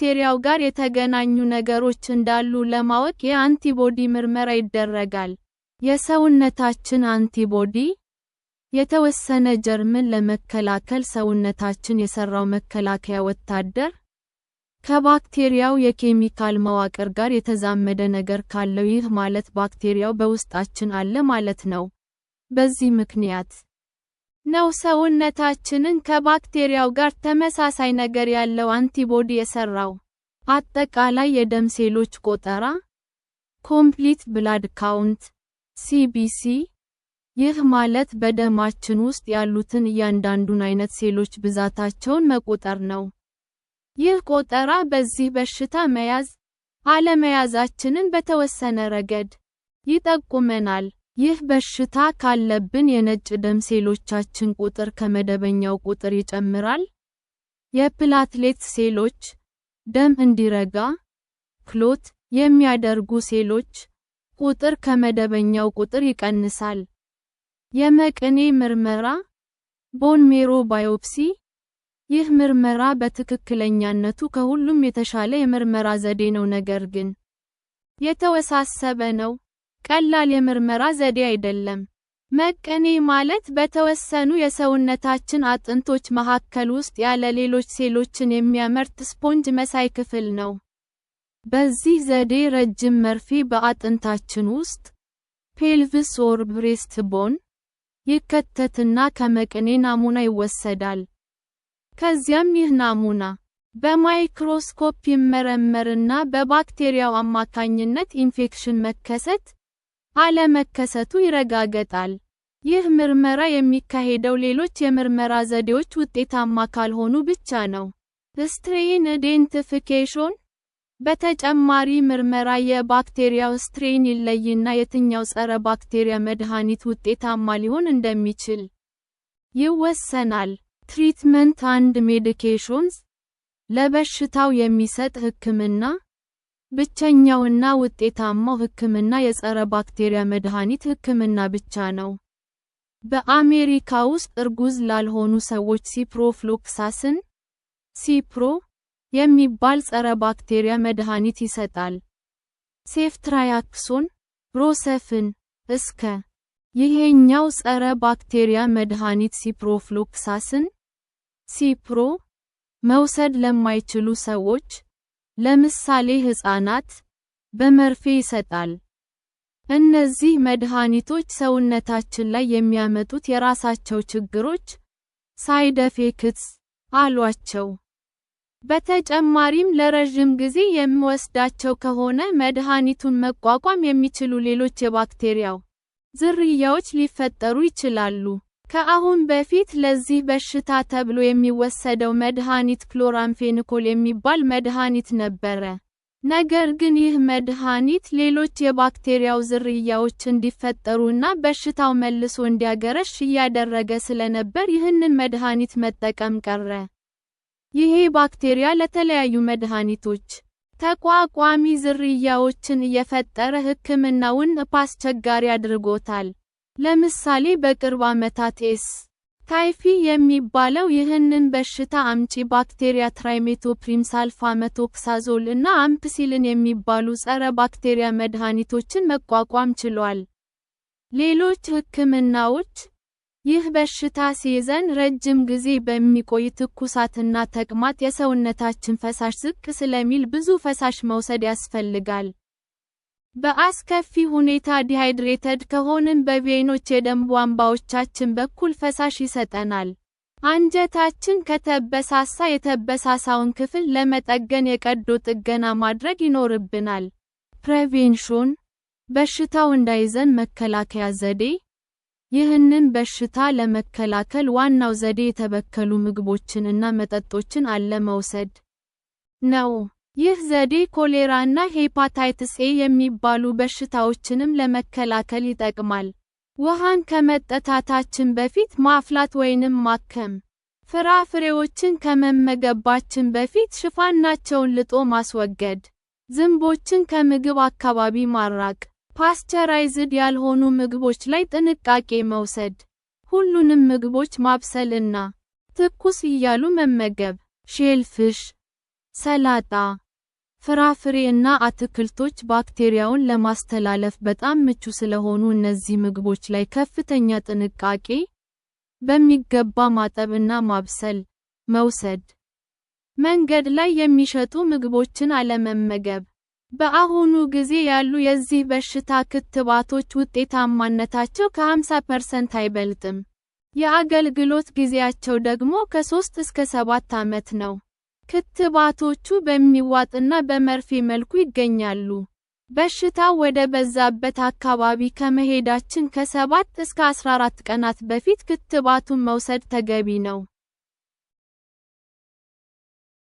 ከባክቴሪያው ጋር የተገናኙ ነገሮች እንዳሉ ለማወቅ የአንቲቦዲ ምርመራ ይደረጋል። የሰውነታችን አንቲቦዲ የተወሰነ ጀርምን ለመከላከል ሰውነታችን የሰራው መከላከያ ወታደር ከባክቴሪያው የኬሚካል መዋቅር ጋር የተዛመደ ነገር ካለው ይህ ማለት ባክቴሪያው በውስጣችን አለ ማለት ነው። በዚህ ምክንያት ነው ሰውነታችንን ከባክቴሪያው ጋር ተመሳሳይ ነገር ያለው አንቲቦዲ የሰራው። አጠቃላይ የደም ሴሎች ቆጠራ ኮምፕሊት ብላድ ካውንት (CBC) ይህ ማለት በደማችን ውስጥ ያሉትን እያንዳንዱን አይነት ሴሎች ብዛታቸውን መቆጠር ነው። ይህ ቆጠራ በዚህ በሽታ መያዝ አለመያዛችንን በተወሰነ ረገድ ይጠቁመናል። ይህ በሽታ ካለብን የነጭ ደም ሴሎቻችን ቁጥር ከመደበኛው ቁጥር ይጨምራል። የፕላትሌት ሴሎች ደም እንዲረጋ ክሎት የሚያደርጉ ሴሎች ቁጥር ከመደበኛው ቁጥር ይቀንሳል። የመቅኔ ምርመራ ቦን ሜሮ ባዮፕሲ ይህ ምርመራ በትክክለኛነቱ ከሁሉም የተሻለ የምርመራ ዘዴ ነው ነገር ግን የተወሳሰበ ነው። ቀላል የምርመራ ዘዴ አይደለም። መቅኔ ማለት በተወሰኑ የሰውነታችን አጥንቶች መካከል ውስጥ ያለ ሌሎች ሴሎችን የሚያመርት ስፖንጅ መሳይ ክፍል ነው። በዚህ ዘዴ ረጅም መርፌ በአጥንታችን ውስጥ ፔልቪስ ኦር ብሬስት ቦን ይከተትና ከመቅኔ ናሙና ይወሰዳል። ከዚያም ይህ ናሙና በማይክሮስኮፕ ይመረመርና በባክቴሪያው አማካኝነት ኢንፌክሽን መከሰት አለመከሰቱ ይረጋገጣል። ይህ ምርመራ የሚካሄደው ሌሎች የምርመራ ዘዴዎች ውጤታማ ካልሆኑ ብቻ ነው። ስትሬን አይደንቲፊኬሽን በተጨማሪ ምርመራ የባክቴሪያው ስትሬን ይለይና የትኛው ጸረ ባክቴሪያ መድኃኒት ውጤታማ ሊሆን እንደሚችል ይወሰናል። ትሪትመንት አንድ ሜዲኬሽንስ ለበሽታው የሚሰጥ ሕክምና ብቸኛውና ውጤታማው ሕክምና የጸረ ባክቴሪያ መድኃኒት ሕክምና ብቻ ነው። በአሜሪካ ውስጥ እርጉዝ ላልሆኑ ሰዎች ሲፕሮፍሎክሳሲን (ሲፕሮ) የሚባል ጸረ ባክቴሪያ መድኃኒት ይሰጣል። ሴፍትራያክሶን (ሮሰፍን) እስከ ይሄኛው ጸረ ባክቴሪያ መድኃኒት ሲፕሮፍሎክሳሲን (ሲፕሮ) መውሰድ ለማይችሉ ሰዎች ለምሳሌ ሕፃናት በመርፌ ይሰጣል። እነዚህ መድኃኒቶች ሰውነታችን ላይ የሚያመጡት የራሳቸው ችግሮች ሳይድ ኢፌክትስ አሏቸው። በተጨማሪም ለረጅም ጊዜ የሚወስዳቸው ከሆነ መድኃኒቱን መቋቋም የሚችሉ ሌሎች የባክቴሪያው ዝርያዎች ሊፈጠሩ ይችላሉ። ከአሁን በፊት ለዚህ በሽታ ተብሎ የሚወሰደው መድኃኒት ክሎራምፌኒኮል የሚባል መድኃኒት ነበረ። ነገር ግን ይህ መድኃኒት ሌሎች የባክቴሪያው ዝርያዎች እንዲፈጠሩና በሽታው መልሶ እንዲያገረሽ እያደረገ ስለነበር ይህንን መድኃኒት መጠቀም ቀረ። ይሄ ባክቴሪያ ለተለያዩ መድኃኒቶች ተቋቋሚ ዝርያዎችን እየፈጠረ ሕክምናውን አስቸጋሪ አድርጎታል። ለምሳሌ በቅርብ ዓመታት ታይፊ የሚባለው ይህንን በሽታ አምጪ ባክቴሪያ ትራይሜቶፕሪም ሳልፋሜቶክሳዞል እና አምፒሲሊን የሚባሉ ጸረ ባክቴሪያ መድኃኒቶችን መቋቋም ችሏል። ሌሎች ሕክምናዎች ይህ በሽታ ሲይዘን ረጅም ጊዜ በሚቆይ ትኩሳትና ተቅማጥ የሰውነታችን ፈሳሽ ዝቅ ስለሚል ብዙ ፈሳሽ መውሰድ ያስፈልጋል። በአስከፊ ሁኔታ ዲሃይድሬትድ ከሆንን በቬኖች የደም ቧንቧዎቻችን በኩል ፈሳሽ ይሰጠናል። አንጀታችን ከተበሳሳ የተበሳሳውን ክፍል ለመጠገን የቀዶ ጥገና ማድረግ ይኖርብናል። ፕሬቬንሽን በሽታው እንዳይዘን መከላከያ ዘዴ ይህንን በሽታ ለመከላከል ዋናው ዘዴ የተበከሉ ምግቦችንና መጠጦችን አለመውሰድ ነው። ይህ ዘዴ ኮሌራና ሄፓታይተስ ኤ የሚባሉ በሽታዎችንም ለመከላከል ይጠቅማል። ውሃን ከመጠጣታችን በፊት ማፍላት ወይንም ማከም። ፍራፍሬዎችን ከመመገባችን በፊት ሽፋናቸውን ልጦ ማስወገድ። ዝንቦችን ከምግብ አካባቢ ማራቅ። ፓስቸራይዝድ ያልሆኑ ምግቦች ላይ ጥንቃቄ መውሰድ። ሁሉንም ምግቦች ማብሰልና ትኩስ እያሉ መመገብ። ሼልፊሽ ሰላጣ፣ ፍራፍሬ እና አትክልቶች ባክቴሪያውን ለማስተላለፍ በጣም ምቹ ስለሆኑ እነዚህ ምግቦች ላይ ከፍተኛ ጥንቃቄ በሚገባ ማጠብ እና ማብሰል መውሰድ። መንገድ ላይ የሚሸጡ ምግቦችን አለመመገብ። በአሁኑ ጊዜ ያሉ የዚህ በሽታ ክትባቶች ውጤታማነታቸው ከ50% አይበልጥም። የአገልግሎት ጊዜያቸው ደግሞ ከ3 እስከ 7 ዓመት ነው። ክትባቶቹ በሚዋጥና በመርፌ መልኩ ይገኛሉ። በሽታው ወደ በዛበት አካባቢ ከመሄዳችን ከ7 እስከ 14 ቀናት በፊት ክትባቱን መውሰድ ተገቢ ነው።